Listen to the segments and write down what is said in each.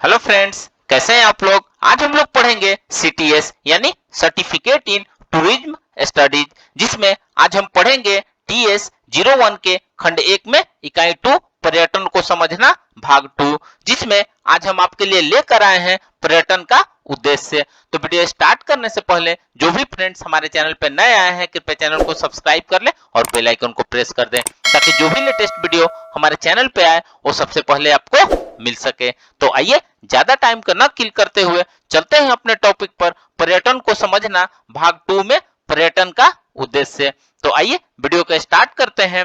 Hello friends, कैसे हैं आप लोग। आज हम लोग पढ़ेंगे सीटीएस यानी सर्टिफिकेट इन टूरिज्म स्टडीज, जिसमें आज हम पढ़ेंगे टीएस 01 के खंड 1 में इकाई 2 पर्यटन को समझना भाग 2, जिसमें आज हम आपके लिए लेकर आए हैं पर्यटन का उद्देश्य। तो वीडियो स्टार्ट करने से पहले जो भी फ्रेंड्स हमारे चैनल पे नए आए हैं कृपया चैनल को सब्सक्राइब कर ले और बेल आइकन को प्रेस कर दें, ताकि जो भी लेटेस्ट वीडियो हमारे चैनल पे आए वो सबसे पहले आपको मिल सके। तो आइए ज्यादा टाइम का न किल करते हुए चलते हैं अपने टॉपिक पर, पर्यटन को समझना भाग 2 में पर्यटन का उद्देश्य। तो आइए वीडियो को स्टार्ट करते हैं।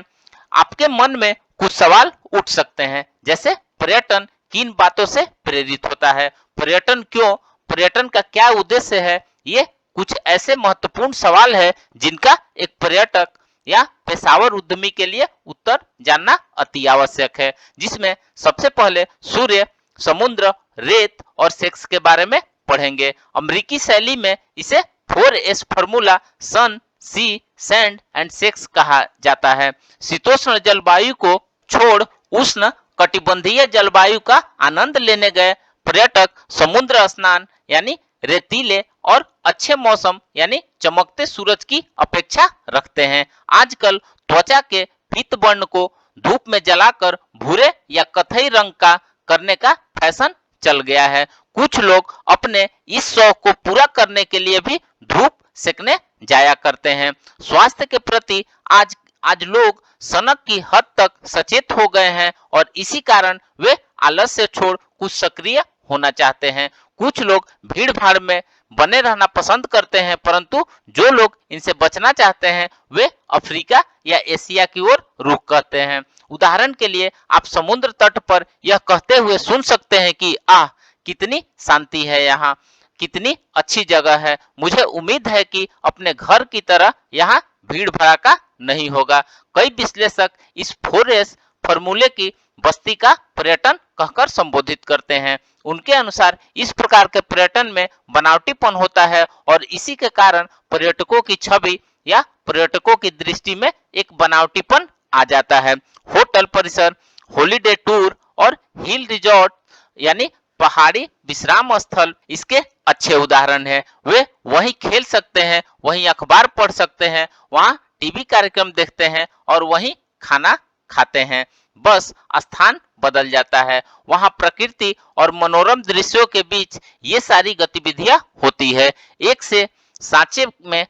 आपके मन में कुछ सवाल उठ सकते हैं, जैसे पर्यटन किन बातों से प्रेरित होता है, पर्यटन क्यों, पर्यटन का क्या उद्देश्य है। ये कुछ ऐसे महत्वपूर्ण सवाल है जिनका एक पर्यटक या पेशावर उद्यमी के लिए उत्तर जानना अति आवश्यक है, जिसमें सबसे पहले सूर्य, समुद्र, रेत और सेक्स के बारे में पढ़ेंगे। अमेरिकी शैली में इसे 4S formula sun, sea, sand and sex कहा जाता है। शीतोष्ण जलवायु को छोड़ उष्ण कटिबंधीय जलवायु का आनंद लेने गए पर्यटक समुद्र स्नान यानी रेतीले और अच्छे मौसम यानी चमकते सूरज की अपेक्षा रखते हैं। आजकल त्वचा के पीत वर्ण को धूप में जलाकर भूरे या कथई रंग का करने का फैशन चल गया है। कुछ लोग अपने इस शौक को पूरा करने के लिए भी धूप सेकने जाया करते हैं। स्वास्थ्य के प्रति आज आज लोग सनक की हद तक सचेत हो गए हैं और इसी कारण वे आलस से छोड़ कुछ सक्रिय होना चाहते हैं। कुछ लोग भीड़ भाड़ में बने रहना पसंद करते हैं, परंतु जो लोग इनसे बचना चाहते हैं वे अफ्रीका या एशिया की ओर रुख करते हैं। उदाहरण के लिए आप समुद्र तट पर यह कहते हुए सुन सकते हैं कि आह, कितनी शांति है यहाँ, कितनी अच्छी जगह है, मुझे उम्मीद है कि अपने घर की तरह यहाँ भीड़ भड़ाका नहीं होगा। कई विश्लेषक इस 4S फॉर्मूले की बस्ती का पर्यटन कहकर संबोधित करते हैं। उनके अनुसार इस प्रकार के पर्यटन में बनावटीपन होता है और इसी के कारण पर्यटकों की छवि या पर्यटकों की दृष्टि में एक बनावटीपन आ जाता है। होटल परिसर, हॉलिडे टूर और हिल रिजॉर्ट यानी पहाड़ी विश्राम स्थल इसके अच्छे उदाहरण हैं। वे वहीं खेल सकते हैं, वहीं अखबार पढ़ सकते हैं, वहां टीवी कार्यक्रम देखते हैं और वहीं खाना खाते हैं। बस स्थान बदल जाता है, वहां प्रकृति और मनोरम दृश्यों के बीच ये सारी गतिविधियां होती है। एक से सांचे में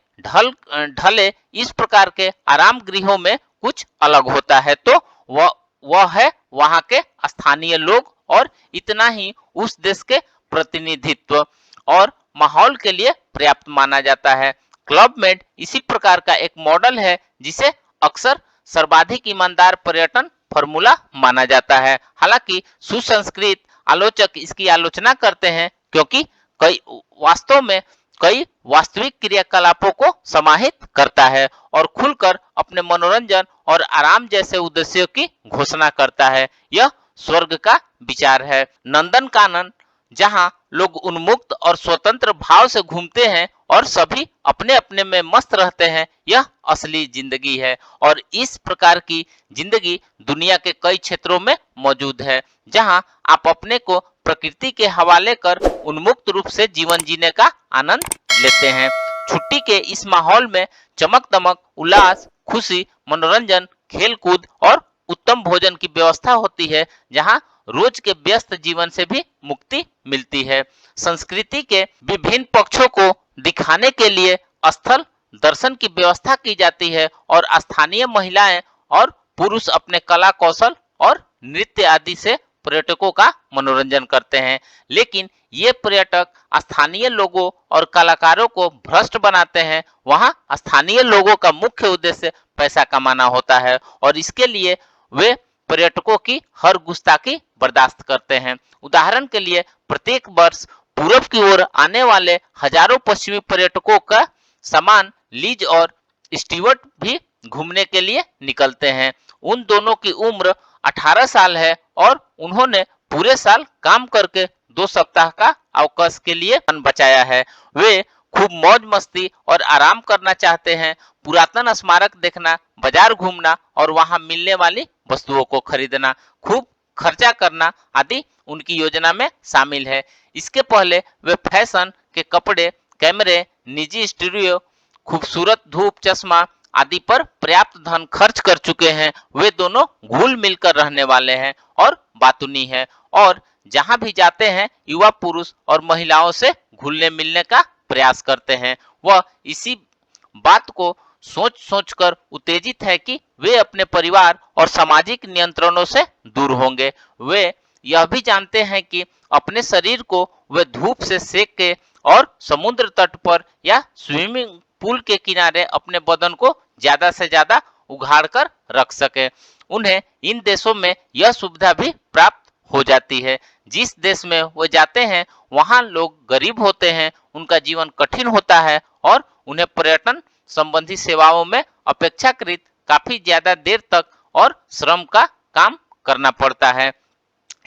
ढले इस प्रकार के आराम गृहों में कुछ अलग होता है, तो वह है वहां के स्थानीय लोग और इतना ही उस देश के प्रतिनिधित्व और माहौल के लिए पर्याप्त माना जाता है। क्लब मेड इसी प्रकार का एक मॉडल है जिसे अक्सर सर्वाधिक ईमानदार पर्यटन फॉर्मूला माना जाता है। हालांकि सुसंस्कृत आलोचक इसकी आलोचना करते हैं क्योंकि कई वास्तव में कई वास्तविक क्रियाकलापों को समाहित करता है और खुलकर अपने मनोरंजन और आराम जैसे उद्देश्यों की घोषणा करता है। यह स्वर्ग का विचार है, नंदन कानन, जहां लोग उन्मुक्त और स्वतंत्र भाव से घूमते हैं और सभी अपने अपने में मस्त रहते हैं, यह असली जिंदगी है। और इस प्रकार की जिंदगी दुनिया के कई क्षेत्रों में मौजूद है, जहां आप अपने को प्रकृति के हवाले कर उन्मुक्त रूप से जीवन जीने का आनंद लेते हैं। छुट्टी के इस माहौल में चमक दमक, उल्लास, खुशी, मनोरंजन, खेल कूद और उत्तम भोजन की व्यवस्था होती है, जहां रोज के व्यस्त जीवन से भी मुक्ति मिलती है। संस्कृति के विभिन्न पक्षों को दिखाने के लिए स्थल दर्शन की व्यवस्था की जाती है और स्थानीय महिलाएं और पुरुष अपने कला कौशल और नृत्य आदि से पर्यटकों का मनोरंजन करते हैं। लेकिन ये पर्यटक स्थानीय लोगों और कलाकारों को भ्रष्ट बनाते हैं। वहां स्थानीय लोगों का मुख्य उद्देश्य पैसा कमाना होता है और इसके लिए वे पर्यटकों की हर गुस्ताखी बर्दाश्त करते हैं। उदाहरण के लिए प्रत्येक वर्ष पूरब की ओर आने वाले हजारों पश्चिमी पर्यटकों का सामान लीज और स्टीवर्ट भी घूमने के लिए निकलते हैं। उन दोनों की उम्र 18 साल है और उन्होंने पूरे साल काम करके 2 सप्ताह का अवकाश के लिए धन बचाया है। वे खूब मौज मस्ती और आराम करना चाहते हैं, पुरातन स्मारक देखना, बाजार घूमना और वहां मिलने वाली वस्तुओं को खरीदना, खूब खर्चा करना आदि उनकी योजना में शामिल है। इसके पहले वे फैशन के कपड़े, कैमरे, निजी स्टूडियो, खूबसूरत धूप चश्मा आदि पर पर्याप्त धन खर्च कर चुके हैं। वे दोनों घुल मिलकर रहने वाले हैं और बातूनी है, और जहां भी जाते हैं युवा पुरुष और महिलाओं से घुलने मिलने का प्रयास करते हैं। वह इसी बात को सोच सोच कर उत्तेजित है कि वे अपने परिवार और सामाजिक नियंत्रणों से दूर होंगे। वे यह भी जानते हैं कि अपने शरीर को वे धूप से सेक के और समुद्र तट पर या स्विमिंग पूल के किनारे अपने बदन को ज्यादा से ज्यादा उघाड़ कर रख सके। उन्हें इन देशों में यह सुविधा भी प्राप्त हो जाती है। जिस देश में वो जाते हैं वहाँ लोग गरीब होते हैं, उनका जीवन कठिन होता है और उन्हें पर्यटन संबंधी सेवाओं में अपेक्षाकृत काफी ज्यादा देर तक और श्रम का काम करना पड़ता है।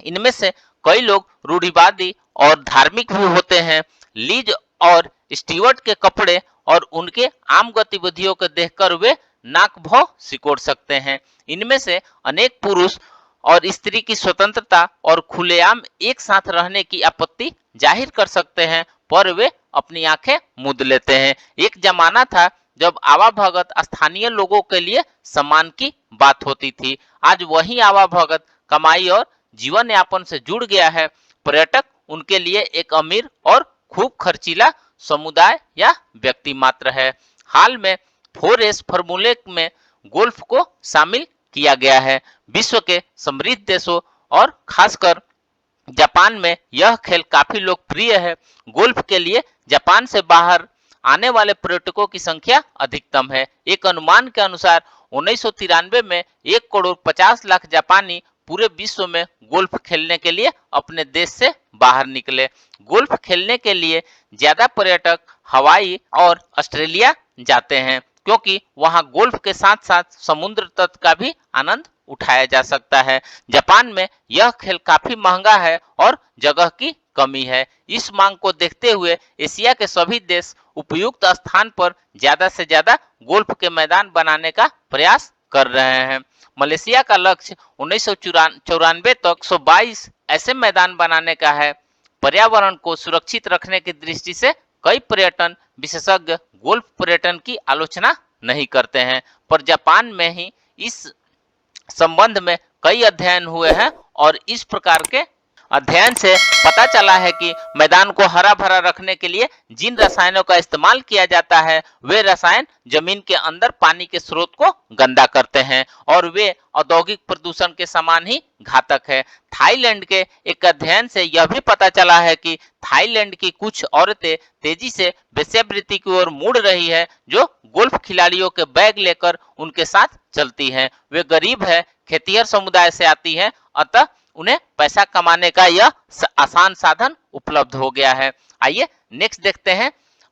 इनमें से कई लोग रूढ़िवादी और धार्मिक भी होते हैं। लीज और स्टीवर्ट के कपड़े और उनके आम गतिविधियों को देखकर वे नाक भौं सिकोड़ सकते हैं। इनमें से अनेक पुरुष और स्त्री की स्वतंत्रता और खुलेआम एक साथ रहने की आपत्ति जाहिर कर सकते हैं, पर वे अपनी आंखें मूंद लेते हैं। एक जमाना था जब आवाभगत स्थानीय लोगों के लिए सम्मान की बात होती थी। आज वही आवाभगत कमाई और जीवन यापन से जुड़ गया है। पर्यटक उनके लिए एक अमीर और खूब खर्चीला समुदाय या व्यक्ति मात्र है। हाल में 4S फॉर्मूले में गोल्फ को शामिल किया गया है। विश्व के समृद्ध देशों और खासकर जापान में यह खेल काफी लोकप्रिय है। गोल्फ के लिए जापान से बाहर आने वाले पर्यटकों की संख्या अधिकतम है। एक अनुमान के अनुसार 1993 में 1,50,00,000 जापानी पूरे विश्व में गोल्फ खेलने के लिए अपने देश से बाहर निकले। गोल्फ खेलने के लिए ज्यादा पर्यटक हवाई और ऑस्ट्रेलिया जाते हैं, क्योंकि वहां गोल्फ के साथ साथ समुद्र तट का भी आनंद उठाया जा सकता है। जापान में यह खेल काफी महंगा है और जगह की कमी है। इस मांग को देखते हुए एशिया के सभी देश उपयुक्त स्थान पर ज्यादा से ज्यादा गोल्फ के मैदान बनाने का प्रयास कर रहे हैं। मलेशिया का लक्ष्य 1994 तक 122 ऐसे मैदान बनाने का है। पर्यावरण को सुरक्षित रखने की दृष्टि से कई पर्यटन विशेषज्ञ गोल्फ पर्यटन की आलोचना नहीं करते हैं, पर जापान में ही इस संबंध में कई अध्ययन हुए हैं और इस प्रकार के अध्ययन से पता चला है कि मैदान को हरा भरा रखने के लिए जिन रसायनों का इस्तेमाल किया जाता है वे रसायन जमीन के अंदर पानी के स्रोत को गंदा करते हैं और वे औद्योगिक प्रदूषण के समान ही घातक है। थाईलैंड के एक अध्ययन से यह भी पता चला है कि थाईलैंड की कुछ औरतें तेजी से वेश्यावृत्ति की ओर मुड़ रही है, जो गोल्फ खिलाड़ियों के बैग लेकर उनके साथ चलती हैं। वे गरीब है, खेतिहर समुदाय से आती हैं, अतः उन्हें पैसा कमाने का यह आसान साधन उपलब्ध हो गया है। आइए नेक्स्ट देखते हैं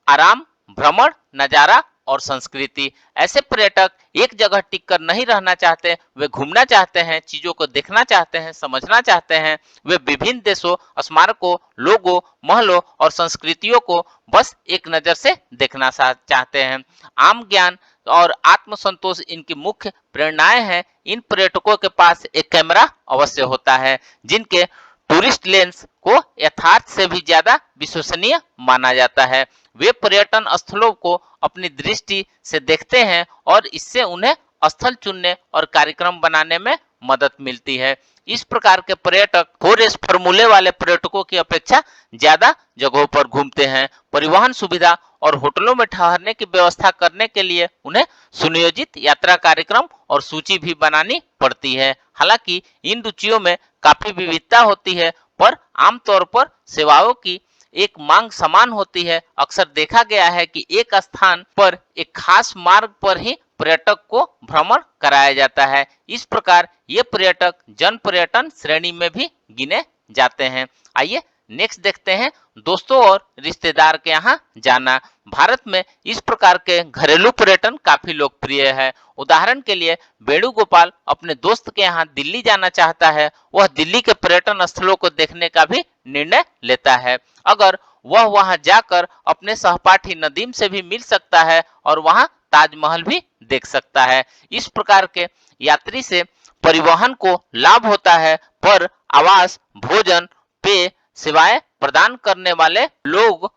आराम, भ्रमण, नजारा और संस्कृति। ऐसे पर्यटक एक जगह टिक कर नहीं रहना चाहते, वे घूमना चाहते हैं, चीजों को देखना चाहते हैं, समझना चाहते हैं। वे विभिन्न देशों, स्मारकों, लोगों, महलों और संस्कृतियों को बस एक नजर से देखना चाहते हैं। आम ज्ञान और आत्मसंतोष इनकी मुख्य प्रेरणाएं हैं। इन पर्यटकों के पास एक कैमरा अवश्य होता है, जिनके टूरिस्ट लेंस को यथार्थ से भी ज्यादा विश्वसनीय माना जाता है। वे पर्यटन स्थलों को अपनी दृष्टि से देखते हैं और इससे उन्हें स्थल चुनने और कार्यक्रम बनाने में मदद मिलती है। इस प्रकार के पर्यटक 4S फॉर्मूले वाले पर्यटकों की अपेक्षा ज्यादा जगहों पर घूमते हैं। परिवहन सुविधा और होटलों में ठहरने की व्यवस्था करने के लिए उन्हें सुनियोजित यात्रा कार्यक्रम और सूची भी बनानी पड़ती है। हालांकि इन रुचियों में काफी विविधता होती है, पर आमतौर पर सेवाओं की एक मांग समान होती है। अक्सर देखा गया है कि एक स्थान पर एक खास मार्ग पर ही पर्यटक को भ्रमण कराया जाता है। इस प्रकार ये पर्यटक जन पर्यटन श्रेणी में भी गिने जाते हैं। आइए नेक्स्ट देखते हैं दोस्तों और रिश्तेदार के यहाँ जाना। भारत में इस प्रकार के घरेलू पर्यटन काफी लोकप्रिय है। उदाहरण के लिए वेणुगोपाल अपने दोस्त के यहाँ दिल्ली जाना चाहता है। वह दिल्ली के पर्यटन स्थलों को देखने का भी निर्णय लेता है। अगर वह वहां जाकर अपने सहपाठी नदीम से भी मिल सकता है और वहां ताजमहल भी देख सकता है। इस प्रकार के यात्री से परिवहन को लाभ होता है, पर आवास, भोजन, पेय सेवाएं प्रदान करने वाले लोग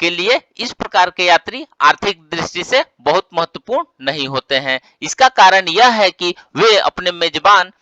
के लिए इस प्रकार के यात्री आर्थिक दृष्टि से बहुत महत्वपूर्ण नहीं होते हैं। इसका कारण यह है कि वे अपने मेजबान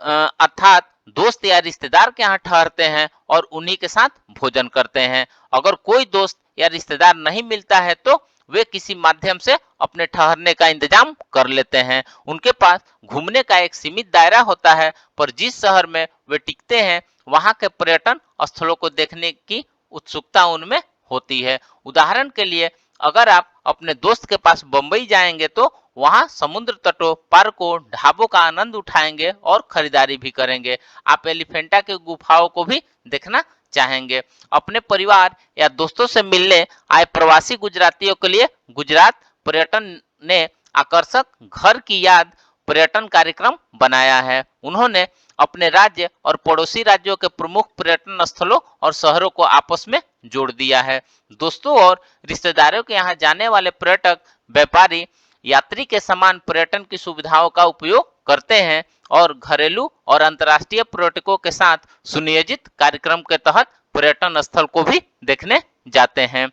अर्थात दोस्त या रिश्तेदार के यहाँ ठहरते हैं और उन्हीं के साथ भोजन करते हैं। अगर कोई दोस्त या रिश्तेदार नहीं मिलता है तो वे किसी माध्यम से अपने ठहरने का इंतजाम कर लेते हैं। उनके पास घूमने का एक सीमित दायरा होता है, पर जिस शहर में वे टिकते हैं वहाँ के पर्यटन स्थलों को देखने की उत्सुकता उनमें होती है। उदाहरण के लिए अगर आप अपने दोस्त के पास बंबई जाएंगे तो वहां समुद्र तटों, पार्कों, ढाबों का आनंद उठाएंगे और खरीदारी भी करेंगे। आप एलिफेंटा के गुफाओं को भी देखना चाहेंगे। अपने परिवार या दोस्तों से मिलने आए प्रवासी गुजरातियों के लिए गुजरात पर्यटन ने आकर्षक घर की याद पर्यटन कार्यक्रम बनाया है। उन्होंने अपने राज्य और पड़ोसी राज्यों के प्रमुख पर्यटन स्थलों और शहरों को आपस में जोड़ दिया है। दोस्तों और रिश्तेदारों के यहाँ जाने वाले पर्यटक, व्यापारी यात्री के समान पर्यटन की सुविधाओं का उपयोग करते हैं और घरेलू और अंतर्राष्ट्रीय पर्यटकों के साथ सुनियोजित कार्यक्रम के तहत पर्यटन स्थल को भी देखने जाते हैं।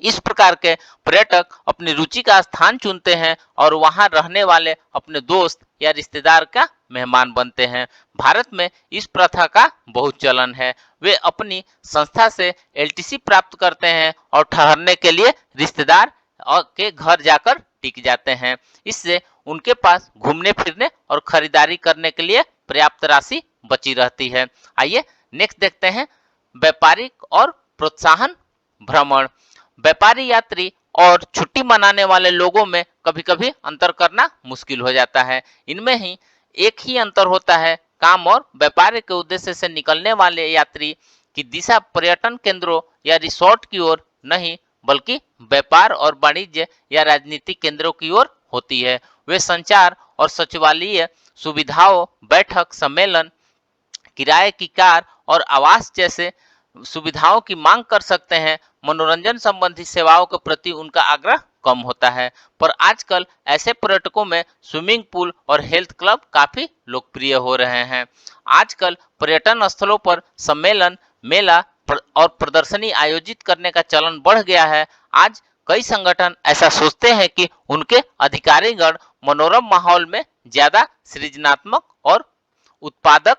इस प्रकार के पर्यटक अपनी रुचि का स्थान चुनते हैं और वहां रहने वाले अपने दोस्त या रिश्तेदार का मेहमान बनते हैं। भारत में इस प्रथा का बहुत चलन है। वे अपनी संस्था से एलटीसी प्राप्त करते हैं और ठहरने के लिए रिश्तेदार के घर जाकर टिक जाते हैं। इससे उनके पास घूमने फिरने और खरीदारी करने के लिए पर्याप्त राशि बची रहती है। आइए नेक्स्ट देखते हैं व्यापारिक और प्रोत्साहन भ्रमण। व्यापारी यात्री और छुट्टी मनाने वाले लोगों में कभी कभी अंतर करना मुश्किल हो जाता है। इनमें ही एक ही अंतर होता है, काम और व्यापार के उद्देश्य से निकलने वाले यात्री की दिशा पर्यटन केंद्रों या रिसोर्ट की ओर नहीं, बल्कि व्यापार और वाणिज्य या राजनीतिक केंद्रों की ओर होती है। वे संचार और सचिवालयीय सुविधाओं, बैठक, सम्मेलन, किराए की कार और आवास जैसे सुविधाओं की मांग कर सकते हैं। मनोरंजन संबंधी सेवाओं के प्रति उनका आग्रह कम होता है, पर आजकल ऐसे पर्यटकों में स्विमिंग पूल और हेल्थ क्लब काफी लोकप्रिय हो रहे हैं। आजकल पर्यटन स्थलों पर सम्मेलन, मेला और प्रदर्शनी आयोजित करने का चलन बढ़ गया है। आज कई संगठन ऐसा सोचते हैं कि उनके अधिकारीगण मनोरम माहौल में ज्यादा सृजनात्मक और उत्पादक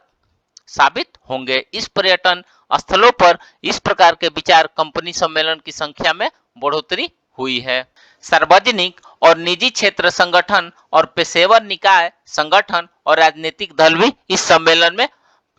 साबित होंगे। इस पर्यटन स्थलों पर इस प्रकार के विचार कंपनी सम्मेलन की संख्या में बढ़ोतरी हुई है। सार्वजनिक और निजी क्षेत्र संगठन और पेशेवर निकाय संगठन और राजनीतिक दल भी इस सम्मेलन में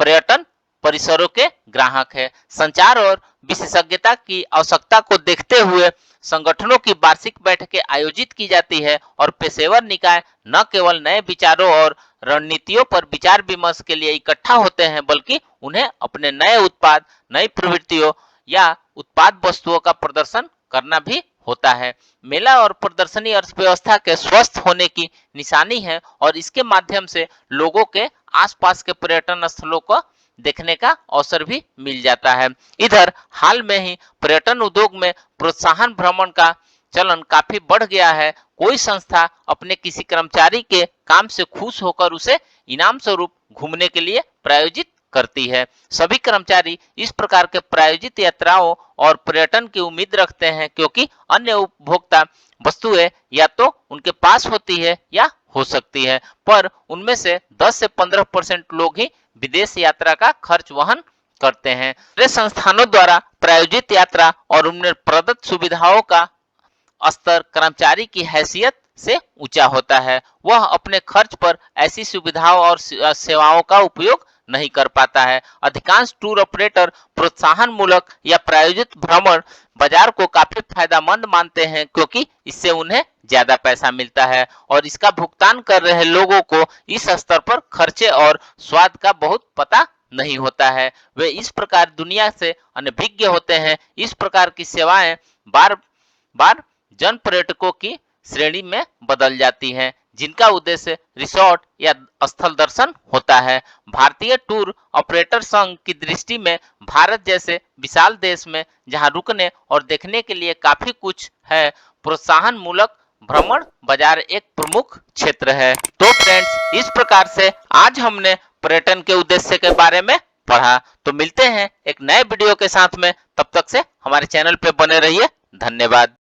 पर्यटन परिसरों के ग्राहक है। संचार और विशेषज्ञता की आवश्यकता को देखते हुए संगठनों की वार्षिक बैठकें आयोजित की जाती है और पेशेवर निकाय न केवल नए विचारों और रणनीतियों पर विचार विमर्श के लिए इकट्ठा होते हैं, बल्कि उन्हें अपने नए उत्पाद, नई प्रवृत्तियों या उत्पाद वस्तुओं का प्रदर्शन करना भी होता है। मेला और प्रदर्शनी अर्थव्यवस्था के स्वस्थ होने की निशानी है और इसके माध्यम से लोगों के आसपास के पर्यटन स्थलों को देखने का अवसर भी मिल जाता है। इधर हाल में ही पर्यटन उद्योग में प्रोत्साहन भ्रमण का चलन काफी बढ़ गया है। कोई संस्था अपने किसी कर्मचारी के काम से खुश होकर उसे इनाम स्वरूप घूमने के लिए प्रायोजित करती है। सभी कर्मचारी इस प्रकार के प्रायोजित यात्राओं और पर्यटन की उम्मीद रखते हैं, क्योंकि अन्य उपभोक्ता वस्तुएं या तो उनके पास होती है या हो सकती है, पर उनमें से 10 से 15% लोग ही विदेश यात्रा का खर्च वहन करते हैं। संस्थानों द्वारा प्रायोजित यात्रा और उनमें प्रदत्त सुविधाओं का स्तर कर्मचारी की हैसियत से ऊंचा होता है। वह अपने खर्च पर ऐसी सुविधाओं और सेवाओं का उपयोग नहीं कर पाता है। अधिकांश टूर ऑपरेटर प्रोत्साहन मूलक या प्रायोजित भ्रमण बाजार को काफी फायदेमंद मानते हैं, क्योंकि इससे उन्हें ज्यादा पैसा मिलता है और इसका भुगतान कर रहे लोगों को इस स्तर पर खर्चे और स्वाद का बहुत पता नहीं होता है। वे इस प्रकार दुनिया से अनभिज्ञ होते हैं। इस प्रकार की सेवाएं बार बार जन पर्यटकों की श्रेणी में बदल जाती हैं, जिनका उद्देश्य रिसोर्ट या स्थल दर्शन होता है। भारतीय टूर ऑपरेटर संघ की दृष्टि में भारत जैसे विशाल देश में जहां रुकने और देखने के लिए काफी कुछ है, प्रोत्साहन मूलक भ्रमण बाजार एक प्रमुख क्षेत्र है। तो फ्रेंड्स, इस प्रकार से आज हमने पर्यटन के उद्देश्य के बारे में पढ़ा। तो मिलते हैं एक नए वीडियो के साथ में, तब तक से हमारे चैनल पे बने रहिए। धन्यवाद।